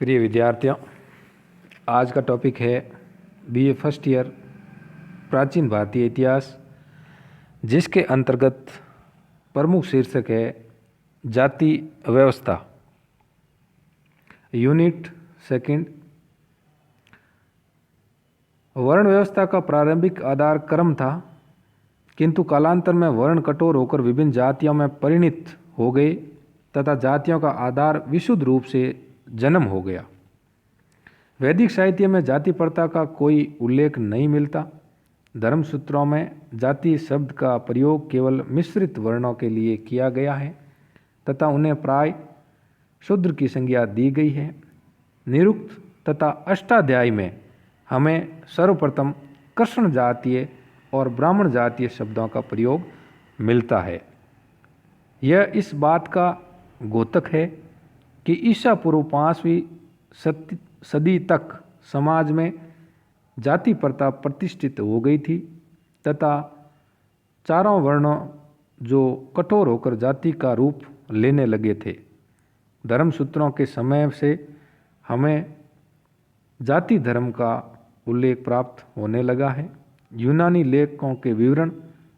प्रिय विद्यार्थियों, आज का टॉपिक है बीए फर्स्ट ईयर प्राचीन भारतीय इतिहास, जिसके अंतर्गत प्रमुख शीर्षक है जाति व्यवस्था। Unit second. वर्ण व्यवस्था का प्रारंभिक आधार कर्म था, किंतु कालांतर में वर्ण कठोर होकर विभिन्न जातियों में परिणत हो गए तथा जातियों का आधार विशुद्ध रूप से जन्म हो गया। वैदिक साहित्य में जाति प्रथा का कोई उल्लेख नहीं मिलता। धर्मसूत्रों में जाति शब्द का प्रयोग केवल मिश्रित वर्णों के लिए किया गया है तथा उन्हें प्राय शूद्र की संज्ञा दी गई है। निरुक्त तथा अष्टाध्यायी में हमें सर्वप्रथम कृष्ण जातीय और ब्राह्मण जातीय शब्दों का प्रयोग मिलता है। यह इस बात का द्योतक है कि ईसा पूर्व 5वीं सदी तक समाज में जाति प्रथा प्रतिष्ठित हो गई थी तथा चारों वर्णों जो कठोर होकर जाति का रूप लेने लगे थे। धर्मसूत्रों के समय से हमें जाति धर्म का उल्लेख प्राप्त होने लगा है। यूनानी लेखकों के विवरण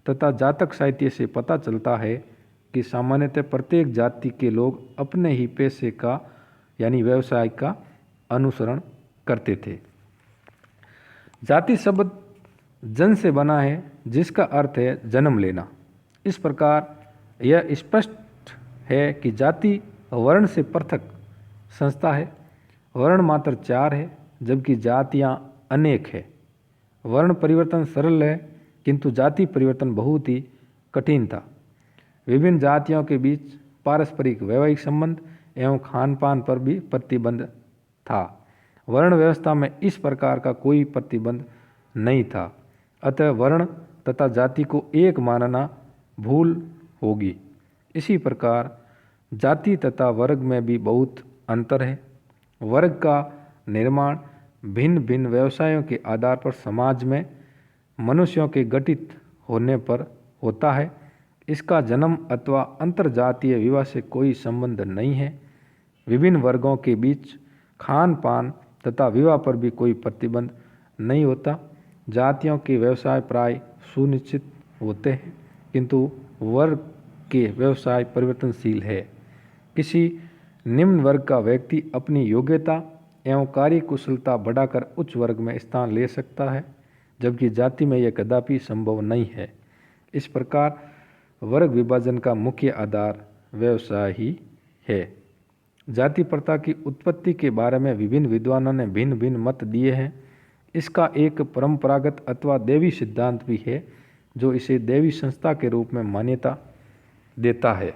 तथा जातक साहित्य से पता चलता है कि सामान्यतः प्रत्येक जाति के लोग अपने ही पेशे का यानी व्यवसाय का अनुसरण करते थे। जाति शब्द जन से बना है, जिसका अर्थ है जन्म लेना। इस प्रकार यह स्पष्ट है कि जाति वर्ण से पृथक संस्था है। वर्ण मात्र 4 है, जबकि जातियां अनेक है। वर्ण परिवर्तन सरल है, किंतु जाति परिवर्तन बहुत ही कठिन था। विभिन्न जातियों के बीच पारस्परिक वैवाहिक संबंध एवं खान पान पर भी प्रतिबंध था। वर्ण व्यवस्था में इस प्रकार का कोई प्रतिबंध नहीं था, अतः वर्ण तथा जाति को एक मानना भूल होगी। इसी प्रकार जाति तथा वर्ग में भी बहुत अंतर है। वर्ग का निर्माण भिन्न भिन्न व्यवसायों के आधार पर समाज में मनुष्यों के गठित होने पर होता है। इसका जन्म अथवा अंतरजातीय विवाह से कोई संबंध नहीं है। विभिन्न वर्गों के बीच खान पान तथा विवाह पर भी कोई प्रतिबंध नहीं होता। जातियों के व्यवसाय प्राय सुनिश्चित होते हैं, किंतु वर्ग के व्यवसाय परिवर्तनशील है। किसी निम्न वर्ग का व्यक्ति अपनी योग्यता एवं कार्य कुशलता बढ़ाकर उच्च वर्ग में स्थान ले सकता है, जबकि जाति में यह कदापि संभव नहीं है। इस प्रकार वर्ग विभाजन का मुख्य आधार व्यवसाय ही है। जाति प्रथा की उत्पत्ति के बारे में विभिन्न विद्वानों ने भिन्न भिन्न मत दिए हैं। इसका एक परंपरागत अथवा देवी सिद्धांत भी है, जो इसे देवी संस्था के रूप में मान्यता देता है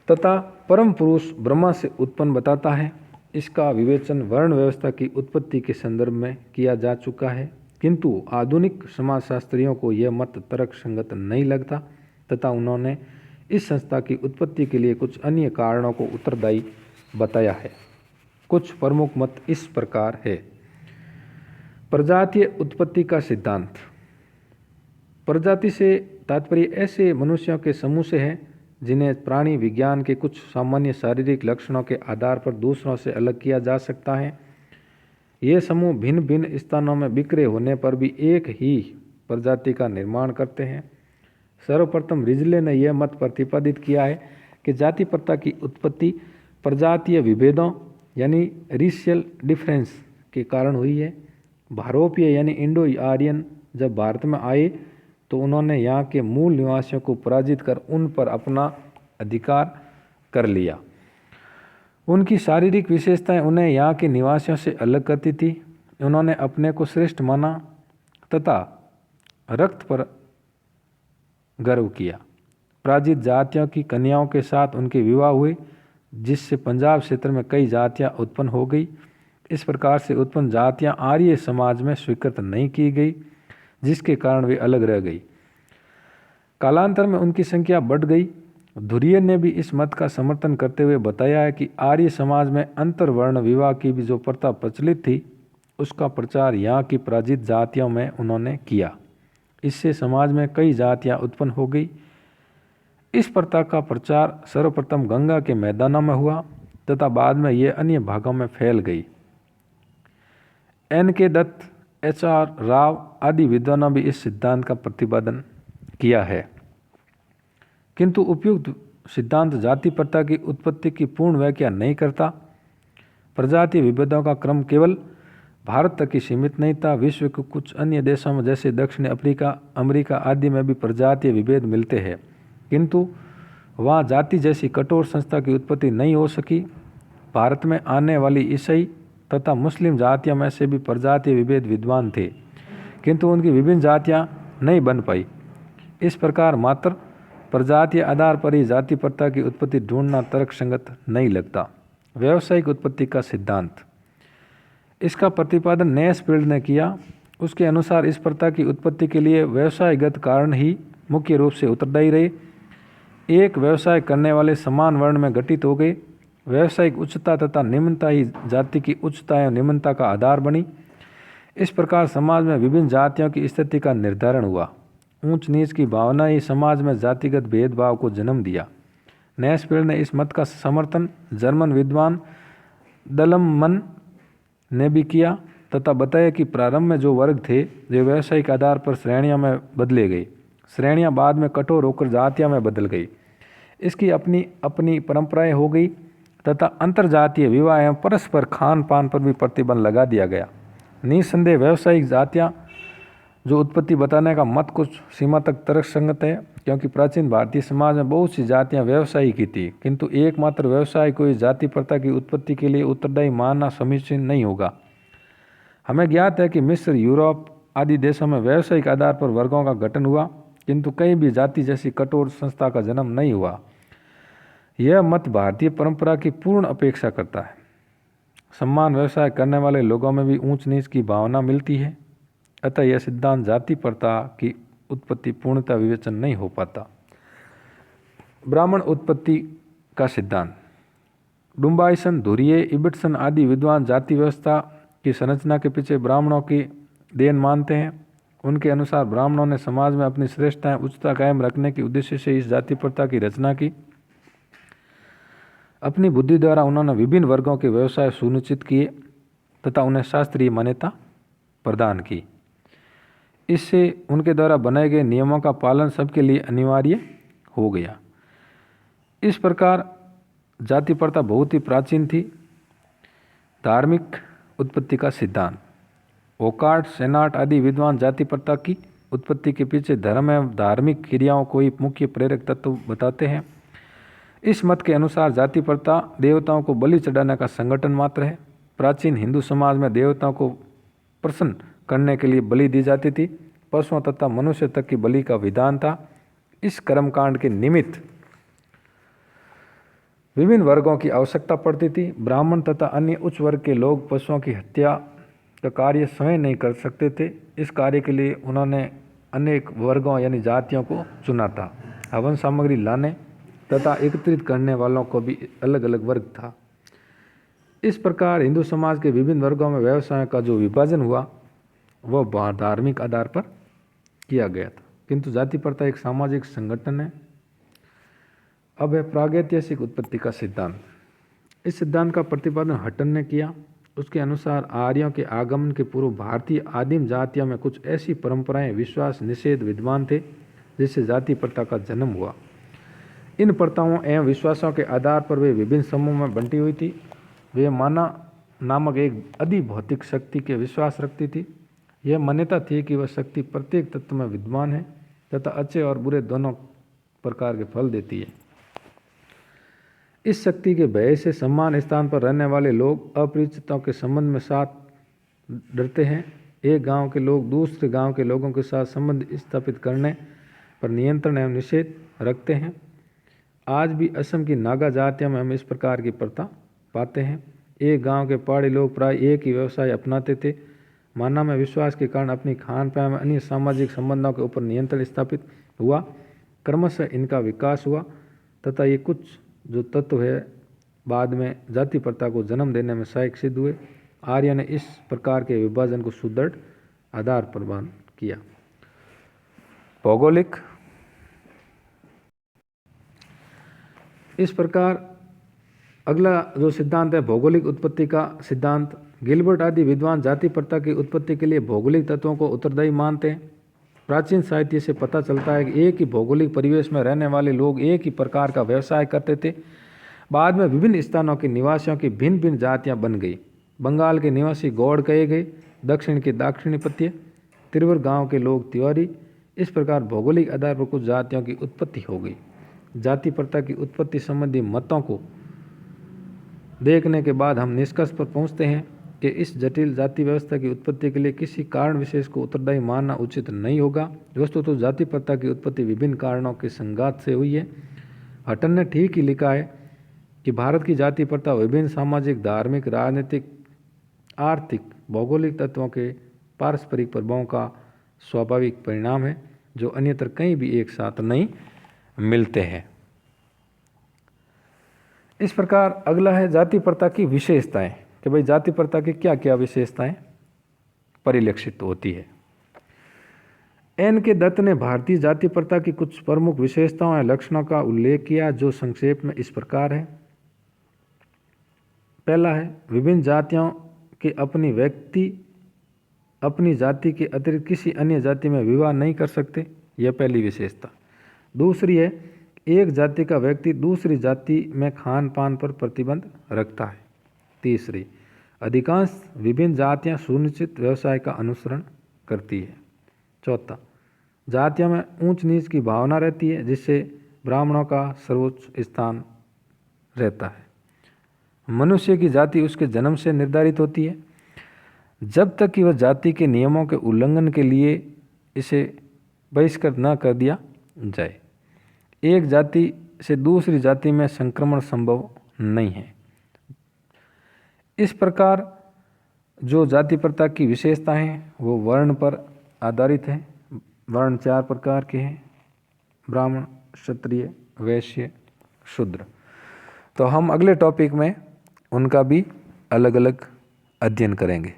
तथा परम पुरुष ब्रह्मा से उत्पन्न बताता है। इसका विवेचन वर्ण व्यवस्था की उत्पत्ति के संदर्भ में किया जा चुका है, किंतु आधुनिक समाजशास्त्रियों को यह मत तर्कसंगत नहीं लगता तथा उन्होंने इस संस्था की उत्पत्ति के लिए कुछ अन्य कारणों को उत्तरदायी बताया है। कुछ प्रमुख मत इस प्रकार है। प्रजातीय उत्पत्ति का सिद्धांत। प्रजाति से तात्पर्य ऐसे मनुष्यों के समूह से है जिन्हें प्राणी विज्ञान के कुछ सामान्य शारीरिक लक्षणों के आधार पर दूसरों से अलग किया जा सकता है। ये समूह भिन्न भिन्न स्थानों में बिखरे होने पर भी एक ही प्रजाति का निर्माण करते हैं। सर्वप्रथम रिजले ने यह मत प्रतिपादित किया है कि जाति प्रथा की उत्पत्ति प्रजातीय विभेदों यानी रेशियल डिफरेंस के कारण हुई है। भारोपीय यानी इंडो आर्यन जब भारत में आए तो उन्होंने यहाँ के मूल निवासियों को पराजित कर उन पर अपना अधिकार कर लिया। उनकी शारीरिक विशेषताएं उन्हें यहाँ के निवासियों से अलग करती थी। उन्होंने अपने को श्रेष्ठ माना तथा रक्त पर गर्व किया। पराजित जातियों की कन्याओं के साथ उनके विवाह हुए, जिससे पंजाब क्षेत्र में कई जातियां उत्पन्न हो गई। इस प्रकार से उत्पन्न जातियां आर्य समाज में स्वीकृत नहीं की गई, जिसके कारण वे अलग रह गई। कालांतर में उनकी संख्या बढ़ गई। धुरियन ने भी इस मत का समर्थन करते हुए बताया है कि आर्य समाज में अंतर्वर्ण विवाह की भी जो प्रथा प्रचलित थी, उसका प्रचार यहाँ की पराजित जातियों में उन्होंने किया। इससे समाज में कई जातियां उत्पन्न हो गई। इस प्रथा का प्रचार सर्वप्रथम गंगा के मैदानों में हुआ। तथा बाद में ये अन्य भागों में फैल गई। N.K. दत्त, H.R. राव आदि विद्वानों भी इस सिद्धांत का प्रतिपादन किया है, किंतु उपयुक्त सिद्धांत जाति प्रथा की उत्पत्ति की पूर्ण व्याख्या नहीं करता। प्रजातीय विभेदों का क्रम केवल भारत तक ही सीमित नहीं था। विश्व के कुछ अन्य देशों में जैसे दक्षिण अफ्रीका, अमेरिका आदि में भी प्रजातीय विभेद मिलते हैं, किंतु वहाँ जाति जैसी कठोर संस्था की उत्पत्ति नहीं हो सकी। भारत में आने वाली ईसाई तथा मुस्लिम जातियों में से भी प्रजातीय विभेद विद्वान थे, किंतु उनकी विभिन्न जातियाँ नहीं बन पाई। इस प्रकार मात्र प्रजातीय आधार पर ही जाति प्रथा की उत्पत्ति ढूंढना तर्कसंगत नहीं लगता। व्यावसायिक उत्पत्ति का सिद्धांत, इसका प्रतिपादन नैसफील्ड ने किया। उसके अनुसार इस प्रथा की उत्पत्ति के लिए व्यवसायगत कारण ही मुख्य रूप से उत्तरदायी रहे। एक व्यवसाय करने वाले समान वर्ण में घटित हो गए। व्यवसायिक उच्चता तथा निम्नता ही जाति की उच्चता एवं निम्नता का आधार बनी। इस प्रकार समाज में विभिन्न जातियों की स्थिति का निर्धारण हुआ। ऊंच नीच की भावना ही समाज में जातिगत भेदभाव को जन्म दिया। नैसफील्ड ने इस मत का समर्थन जर्मन विद्वान दलमन ने भी किया तथा बताया कि प्रारंभ में जो वर्ग थे वे व्यावसायिक आधार पर श्रेणियों में बदले गए। श्रेणियां बाद में कठोर होकर जातियों में बदल गई। इसकी अपनी अपनी परंपराएं हो गई तथा अंतरजातीय विवाह एवं परस्पर खान पान पर भी प्रतिबंध लगा दिया गया। निसंदेह व्यावसायिक जातियाँ जो उत्पत्ति बताने का मत कुछ सीमा तक तर्कसंगत है, क्योंकि प्राचीन भारतीय समाज में बहुत सी जातियाँ व्यवसायी की थी, किंतु एकमात्र व्यवसाय को इस जाति प्रथा की उत्पत्ति के लिए उत्तरदायी मानना समीचीन नहीं होगा। हमें ज्ञात है कि मिस्र, यूरोप आदि देशों में व्यावसायिक आधार पर वर्गों का गठन हुआ, किंतु कहीं भी जाति जैसी कठोर संस्था का जन्म नहीं हुआ। यह मत भारतीय परंपरा की पूर्ण अपेक्षा करता है। समान व्यवसाय करने वाले लोगों में भी ऊंच नीच की भावना मिलती है, अतः यह सिद्धांत जाति प्रथा की उत्पत्ति पूर्णतः विवेचन नहीं हो पाता। ब्राह्मण उत्पत्ति का सिद्धांत, डुम्बाइसन, धुरिये, इबिटसन आदि विद्वान जाति व्यवस्था की संरचना के पीछे ब्राह्मणों की देन मानते हैं। उनके अनुसार ब्राह्मणों ने समाज में अपनी श्रेष्ठताएं उच्चता कायम रखने के उद्देश्य से इस जाति प्रथा की रचना की। अपनी बुद्धि द्वारा उन्होंने विभिन्न वर्गों के व्यवसाय सुनिश्चित किए तथा उन्हें शास्त्रीय मान्यता प्रदान की। इससे उनके द्वारा बनाए गए नियमों का पालन सबके लिए अनिवार्य हो गया। इस प्रकार जाति प्रथा बहुत ही प्राचीन थी। धार्मिक उत्पत्ति का सिद्धांत, ओकार्ट, सेनाट आदि विद्वान जाति प्रथा की उत्पत्ति के पीछे धर्म एवं धार्मिक क्रियाओं को ही मुख्य प्रेरक तत्व बताते हैं। इस मत के अनुसार जाति प्रथा देवताओं को बलि चढ़ाने का संगठन मात्र है। प्राचीन हिंदू समाज में देवताओं को प्रसन्न करने के लिए बलि दी जाती थी। पशुओं तथा मनुष्य तक की बलि का विधान था। इस कर्मकांड के निमित्त विभिन्न वर्गों की आवश्यकता पड़ती थी। ब्राह्मण तथा अन्य उच्च वर्ग के लोग पशुओं की हत्या का कार्य स्वयं नहीं कर सकते थे। इस कार्य के लिए उन्होंने अनेक वर्गों यानी जातियों को चुना था। हवन सामग्री लाने तथा एकत्रित करने वालों को भी अलग अलग वर्ग था। इस प्रकार हिंदू समाज के विभिन्न वर्गों में व्यवसाय का जो विभाजन हुआ वह धार्मिक आधार पर किया गया था, किंतु जाति प्रथा एक सामाजिक संगठन है। अब है प्रागैतिहासिक उत्पत्ति का सिद्धांत। इस सिद्धांत का प्रतिपादन हटन ने किया। उसके अनुसार आर्यों के आगमन के पूर्व भारतीय आदिम जातियों में कुछ ऐसी परंपराएं, विश्वास, निषेध विद्वान थे जिससे जाति प्रथा का जन्म हुआ। इन प्रथाओं एवं विश्वासों के आधार पर वे विभिन्न समूहों में बंटी हुई थी। वे माना नामक एक अधिभौतिक शक्ति के विश्वास रखती थी। यह मान्यता थी कि वह शक्ति प्रत्येक तत्व में विद्वान है तथा अच्छे और बुरे दोनों प्रकार के फल देती है। इस शक्ति के भय से समान स्थान पर रहने वाले लोग अपरिचितों के संबंध में साथ डरते हैं। एक गांव के लोग दूसरे गांव के लोगों के साथ संबंध स्थापित करने पर नियंत्रण एवं निषेध रखते हैं। आज भी असम की नागा जातियों में हम इस प्रकार की प्रथा पाते हैं। एक गांव के पहाड़ी लोग प्राय एक ही व्यवसाय अपनाते थे। मानव में विश्वास के कारण अपनी खान पान में अन्य सामाजिक संबंधों के ऊपर नियंत्रण स्थापित हुआ। क्रमशः इनका विकास हुआ तथा ये कुछ जो तत्व है बाद में जाति प्रथा को जन्म देने में सहायक सिद्ध हुए। आर्य ने इस प्रकार के विभाजन को सुदृढ़ आधार प्रदान किया। भौगोलिक, इस प्रकार अगला जो सिद्धांत है भौगोलिक उत्पत्ति का सिद्धांत। गिलबर्ट आदि विद्वान जाति प्रथा की उत्पत्ति के लिए भौगोलिक तत्वों को उत्तरदायी मानते हैं। प्राचीन साहित्य से पता चलता है कि एक ही भौगोलिक परिवेश में रहने वाले लोग एक ही प्रकार का व्यवसाय करते थे। बाद में विभिन्न स्थानों के निवासियों की भिन्न भिन्न जातियां बन गई। बंगाल के निवासी गौड़ कहे गए, दक्षिण के दाक्षिणात्य, त्रिवर गांव के लोग तिवारी। इस प्रकार भौगोलिक आधार पर कुछ जातियों की उत्पत्ति हो गई। जाति प्रथा की उत्पत्ति संबंधी मतों को देखने के बाद हम निष्कर्ष पर पहुंचते हैं कि इस जटिल जाति व्यवस्था की उत्पत्ति के लिए किसी कारण विशेष को उत्तरदायी मानना उचित नहीं होगा। वस्तुतः तो जाति प्रथा की उत्पत्ति विभिन्न कारणों के संघात से हुई है। हटन ने ठीक ही लिखा है कि भारत की जाति प्रथा विभिन्न सामाजिक, धार्मिक, राजनीतिक, आर्थिक, भौगोलिक तत्वों के पारस्परिक प्रभावों का स्वाभाविक परिणाम है जो अन्यत्र कहीं भी एक साथ नहीं मिलते हैं। इस प्रकार अगला है जाति प्रथा की विशेषताएं कि भाई जाति प्रथा की क्या क्या विशेषताएं परिलक्षित होती है। एन के दत्त ने भारतीय जाति प्रथा की कुछ प्रमुख विशेषताओं या लक्षणों का उल्लेख किया जो संक्षेप में इस प्रकार है। पहला है विभिन्न जातियों के अपनी व्यक्ति अपनी जाति के अतिरिक्त किसी अन्य जाति में विवाह नहीं कर सकते, यह पहली विशेषता। दूसरी है एक जाति का व्यक्ति दूसरी जाति में खान पान पर प्रतिबंध रखता है। तीसरी, अधिकांश विभिन्न जातियां सुनिश्चित व्यवसाय का अनुसरण करती है। चौथा, जातियों में ऊंच नीच की भावना रहती है जिससे ब्राह्मणों का सर्वोच्च स्थान रहता है। मनुष्य की जाति उसके जन्म से निर्धारित होती है जब तक कि वह जाति के नियमों के उल्लंघन के लिए इसे बहिष्कृत न कर दिया जाए। एक जाति से दूसरी जाति में संक्रमण संभव नहीं है। इस प्रकार जो जाति प्रथा की विशेषताएं हैं वो वर्ण पर आधारित है। वर्ण 4 प्रकार के हैं, ब्राह्मण, क्षत्रिय, वैश्य, शूद्र। तो हम अगले टॉपिक में उनका भी अलग अलग अध्ययन करेंगे।